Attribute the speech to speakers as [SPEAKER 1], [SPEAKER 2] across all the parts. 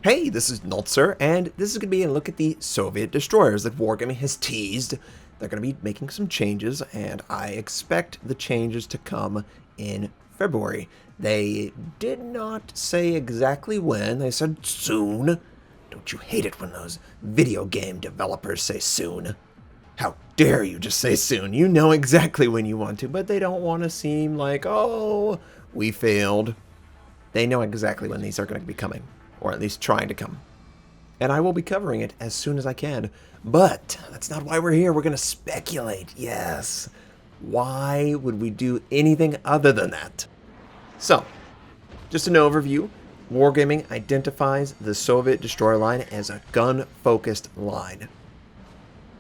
[SPEAKER 1] Hey, this is Notser, and this is going to be a look at the Soviet destroyers that Wargaming has teased. They're going to be making some changes, and I expect the changes to come in February. They did not say exactly when, they said soon. Don't you hate it when those video game developers say soon? How dare you just say soon? You know exactly when you want to, but they don't want to seem like, oh, we failed. They know exactly when these are going to be coming, or at least trying to come. And I will be covering it as soon as I can. But that's not why we're here. We're going to speculate. Yes. Why would we do anything other than that? So, just an overview. Wargaming identifies the Soviet destroyer line as a gun-focused line.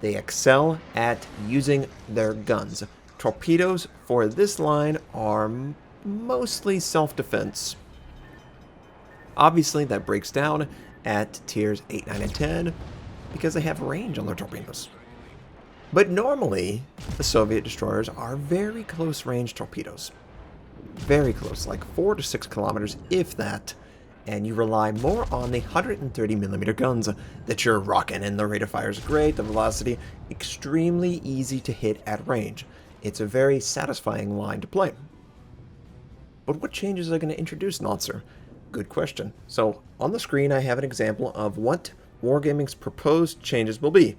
[SPEAKER 1] They excel at using their guns. Torpedoes for this line are mostly self-defense. Obviously, that breaks down at tiers 8, 9, and 10 because they have range on their torpedoes. But normally, the Soviet destroyers are very close-range torpedoes. Very close, like 4 to 6 kilometers, if that. And you rely more on the 130mm guns that you're rocking, and the rate of fire is great, the velocity extremely easy to hit at range. It's a very satisfying line to play. But what changes are going to introduce, Notser? Good question. So, on the screen I have an example of what Wargaming's proposed changes will be.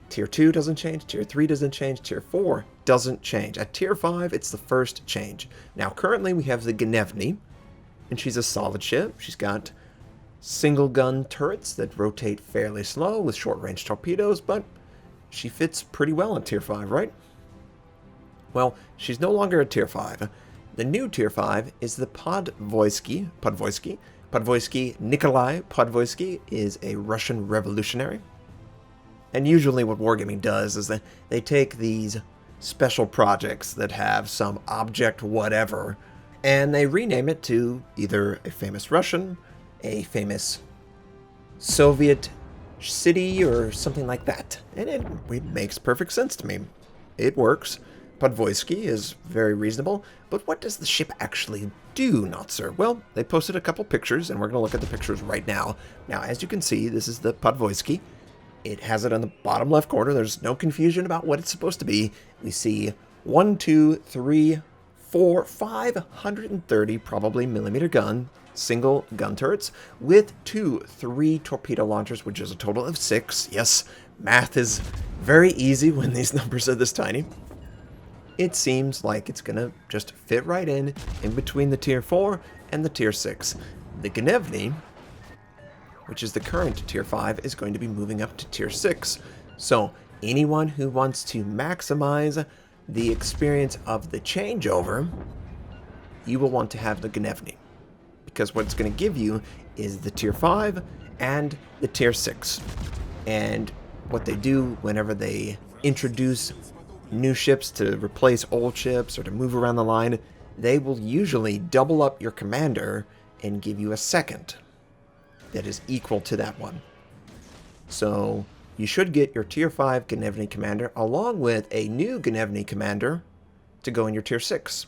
[SPEAKER 1] Tier 2 doesn't change, Tier 3 doesn't change, Tier 4 doesn't change. At Tier 5, it's the first change. Now, currently we have the Gnevny, and she's a solid ship. She's got single gun turrets that rotate fairly slow with short-range torpedoes, but she fits pretty well at Tier 5, right? Well, she's no longer at Tier 5. The new Tier 5 is the Podvoisky. Nikolai Podvoisky is a Russian revolutionary. And usually what Wargaming does is that they take these special projects that have some object whatever, and they rename it to either a famous Russian, a famous Soviet city, or something like that. And it makes perfect sense to me. It works. Podvoisky is very reasonable, but what does the ship actually do, Notser? Well, they posted a couple pictures, and we're going to look at the pictures right now. Now, as you can see, this is the Podvoisky. It has it on the bottom left corner. There's no confusion about what it's supposed to be. We see 1, 2, 3, 4, 530 probably millimeter gun, single gun turrets, with 2, 3 torpedo launchers, which is a total of 6. Yes, math is very easy when these numbers are this tiny. It seems like it's going to just fit right in between the Tier 4 and the Tier 6. The Gnevny, which is the current Tier 5, is going to be moving up to Tier 6. So anyone who wants to maximize the experience of the changeover, you will want to have the Gnevny. Because what it's going to give you is the Tier 5 and the Tier 6. And what they do whenever they introduce new ships to replace old ships or to move around the line, they will usually double up your commander and give you a second that is equal to that one. So you should get your Tier 5 Gnevny commander along with a new Gnevny commander to go in your Tier 6,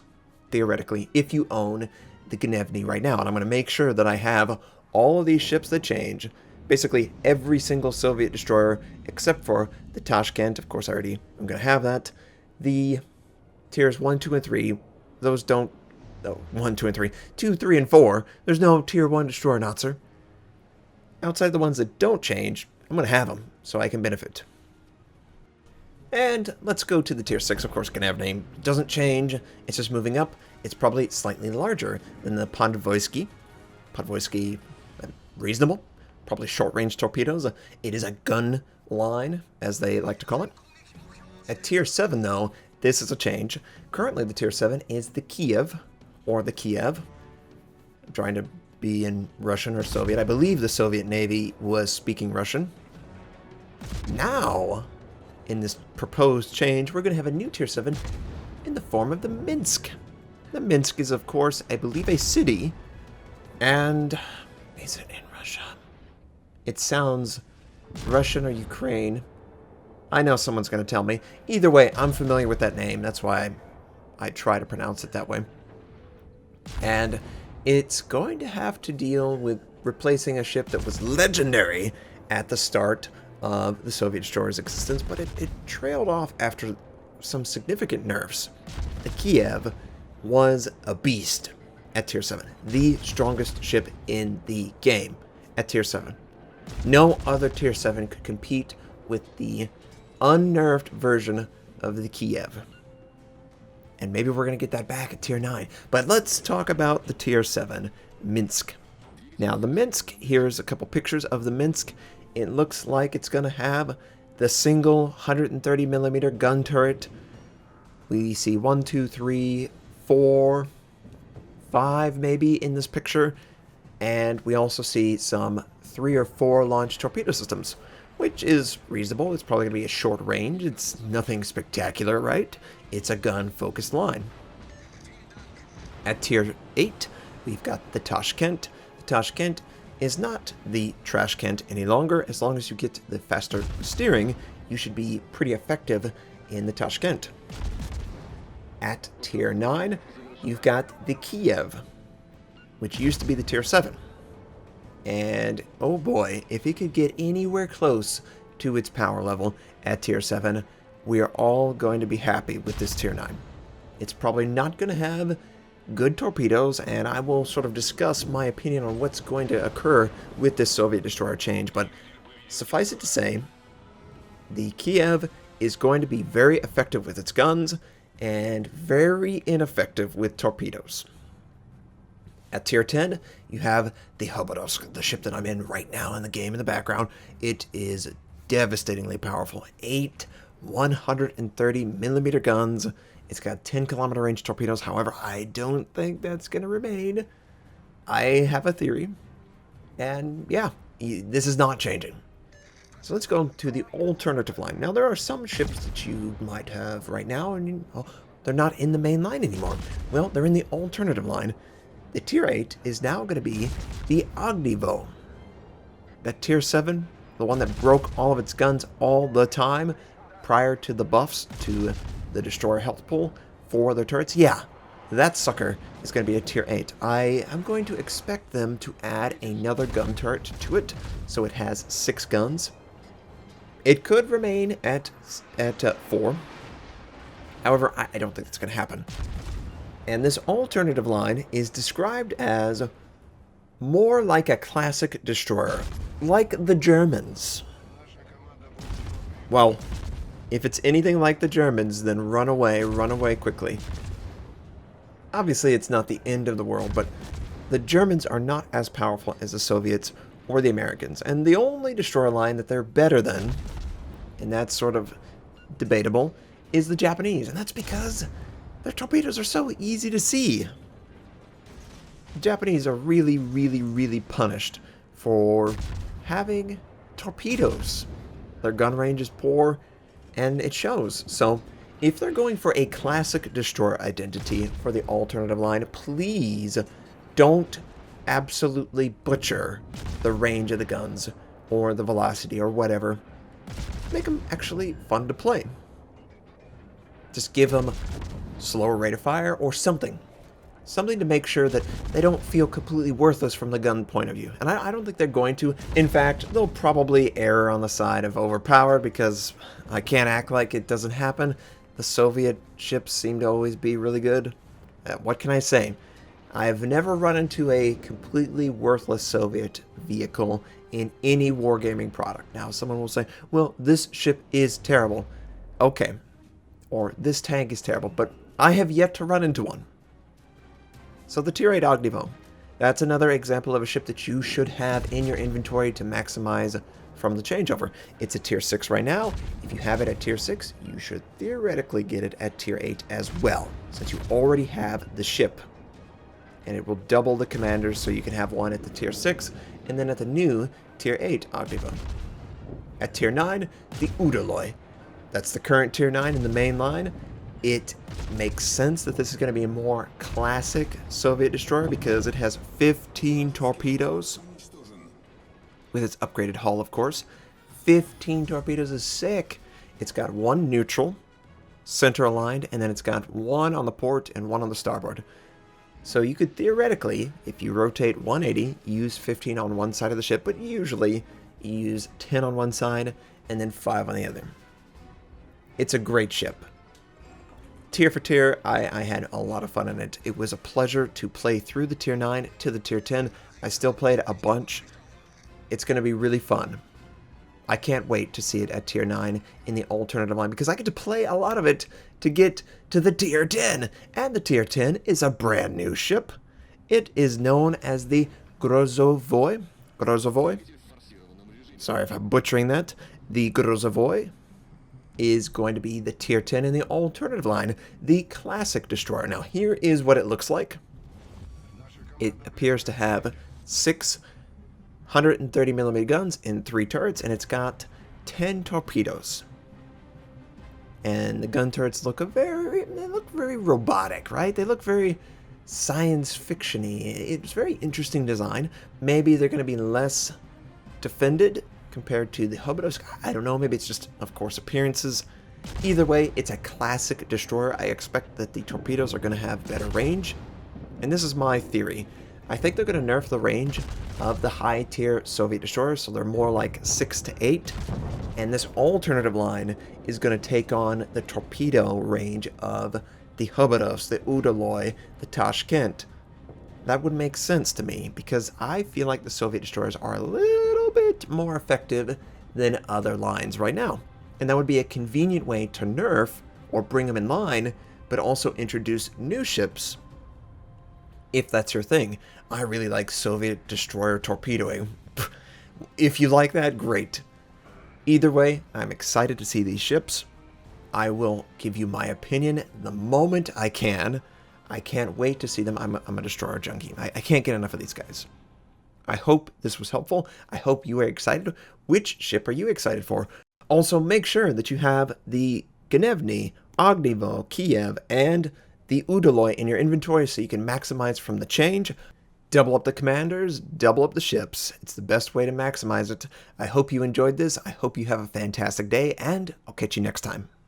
[SPEAKER 1] theoretically, if you own the Gnevny right now. And I'm going to make sure that I have all of these ships that change, basically every single Soviet destroyer except for the Tashkent. Of course, I'm going to have that. The tiers 1, 2, and 3, those don't... Oh, 1, 2, and 3. 2, 3, and 4, there's no Tier 1 destroyer, Notser. Outside the ones that don't change, I'm going to have them, so I can benefit. And let's go to the Tier 6, of course. Gnevny doesn't change, it's just moving up. It's probably slightly larger than the Podvoisky. Podvoisky, reasonable. Probably short-range torpedoes. It is a gun line, as they like to call it. At Tier 7, though, this is a change. Currently, the Tier 7 is the Kiev, or the Kiev. I'm trying to be in Russian or Soviet. I believe the Soviet Navy was speaking Russian. Now, in this proposed change, we're going to have a new Tier 7 in the form of the Minsk. The Minsk is, of course, I believe, a city. And is it in Russia? It sounds Russian or Ukraine. I know someone's going to tell me. Either way, I'm familiar with that name. That's why I try to pronounce it that way. And it's going to have to deal with replacing a ship that was legendary at the start of the Soviet destroyer's existence, but it trailed off after some significant nerfs. The Kiev was a beast at tier 7, the strongest ship in the game at tier 7. No other tier 7 could compete with the unnerfed version of the Kiev. And maybe we're going to get that back at tier 9. But let's talk about the tier 7 Minsk. Now, the Minsk, here's a couple pictures of the Minsk. It looks like it's going to have the single 130mm gun turret. We see 1, 2, 3, 4, 5 maybe in this picture. And we also see some 3 or 4 launch torpedo systems, which is reasonable. It's probably going to be a short range. It's nothing spectacular, right? It's a gun-focused line. At tier 8, we've got the Tashkent. The Tashkent is not the Trashkent any longer. As long as you get the faster steering, you should be pretty effective in the Tashkent. At tier 9, you've got the Kiev, which used to be the tier 7. And, oh boy, if it could get anywhere close to its power level at tier 7, we are all going to be happy with this tier 9. It's probably not going to have good torpedoes, and I will sort of discuss my opinion on what's going to occur with this Soviet destroyer change, but suffice it to say, the Kiev is going to be very effective with its guns and very ineffective with torpedoes. At tier 10, you have the Khabarovsk, the ship that I'm in right now in the game in the background. It is devastatingly powerful. 8 130mm guns. It's got 10-kilometer range torpedoes. However, I don't think that's going to remain. I have a theory. And yeah, this is not changing. So let's go to the alternative line. Now, there are some ships that you might have right now, and they're not in the main line anymore. Well, they're in the alternative line. The tier 8 is now going to be the Ognivo. That tier 7, the one that broke all of its guns all the time prior to the buffs to the destroyer health pool for their turrets. Yeah, that sucker is going to be a tier 8. I am going to expect them to add another gun turret to it, so it has 6 guns. It could remain at 4. However, I don't think that's going to happen. And this alternative line is described as more like a classic destroyer, like the Germans. Well, if it's anything like the Germans, then run away quickly. Obviously, it's not the end of the world, but the Germans are not as powerful as the Soviets or the Americans. And the only destroyer line that they're better than, and that's sort of debatable, is the Japanese. And that's because their torpedoes are so easy to see. The Japanese are really, really, really punished for having torpedoes. Their gun range is poor, and it shows. So, if they're going for a classic destroyer identity for the alternative line, please don't absolutely butcher the range of the guns or the velocity or whatever. Make them actually fun to play. Just give them slower rate of fire or something. Something to make sure that they don't feel completely worthless from the gun point of view. And I don't think they're going to. In fact, they'll probably err on the side of overpowered, because I can't act like it doesn't happen. The Soviet ships seem to always be really good. What can I say? I've never run into a completely worthless Soviet vehicle in any wargaming product. Now, someone will say, well, this ship is terrible. Okay. Or this tank is terrible, but I have yet to run into one. So the tier 8 Ognivo, that's another example of a ship that you should have in your inventory to maximize from the changeover. It's a tier 6 right now. If you have it at tier 6, you should theoretically get it at tier 8 as well, since you already have the ship. And it will double the commanders, so you can have one at the tier 6, and then at the new tier 8 Ognivo. At tier 9, the Udaloy. That's the current tier 9 in the main line. It makes sense that this is going to be a more classic Soviet destroyer because it has 15 torpedoes. With its upgraded hull, of course. 15 torpedoes is sick. It's got 1 neutral, center aligned, and then it's got 1 on the port and 1 on the starboard. So you could theoretically, if you rotate 180, use 15 on one side of the ship, but usually you use 10 on one side and then 5 on the other. It's a great ship. Tier for tier, I had a lot of fun in it. It was a pleasure to play through the tier 9 to the tier 10. I still played a bunch. It's going to be really fun. I can't wait to see it at tier 9 in the alternative line, because I get to play a lot of it to get to the tier 10. And the tier 10 is a brand new ship. It is known as the Grozovoy. Grozovoy? Sorry if I'm butchering that. The Grozovoy is going to be the tier 10 in the alternative line, the classic destroyer. Now, here is what it looks like. It appears to have 6 130mm guns in 3 turrets, and it's got 10 torpedoes. And the gun turrets look very robotic, right? They look very science fiction-y. It's very interesting design. Maybe they're going to be less defended compared to the Khabarovsk. I don't know, maybe it's just, of course, appearances. Either way, it's a classic destroyer. I expect that the torpedoes are going to have better range. And this is my theory. I think they're going to nerf the range of the high-tier Soviet destroyers, so they're more like 6 to 8. And this alternative line is going to take on the torpedo range of the Khabarovsk, the Udaloy, the Tashkent. That would make sense to me, because I feel like the Soviet destroyers are a little bit more effective than other lines right now. And that would be a convenient way to nerf or bring them in line, but also introduce new ships, if that's your thing. I really like Soviet destroyer torpedoing. If you like that, great. Either way, I'm excited to see these ships. I will give you my opinion the moment I can. I can't wait to see them. I'm a destroyer junkie. I can't get enough of these guys. I hope this was helpful. I hope you are excited. Which ship are you excited for? Also, make sure that you have the Gnevny, Ognivo, Kiev, and the Udaloy in your inventory so you can maximize from the change. Double up the commanders, double up the ships. It's the best way to maximize it. I hope you enjoyed this. I hope you have a fantastic day, and I'll catch you next time.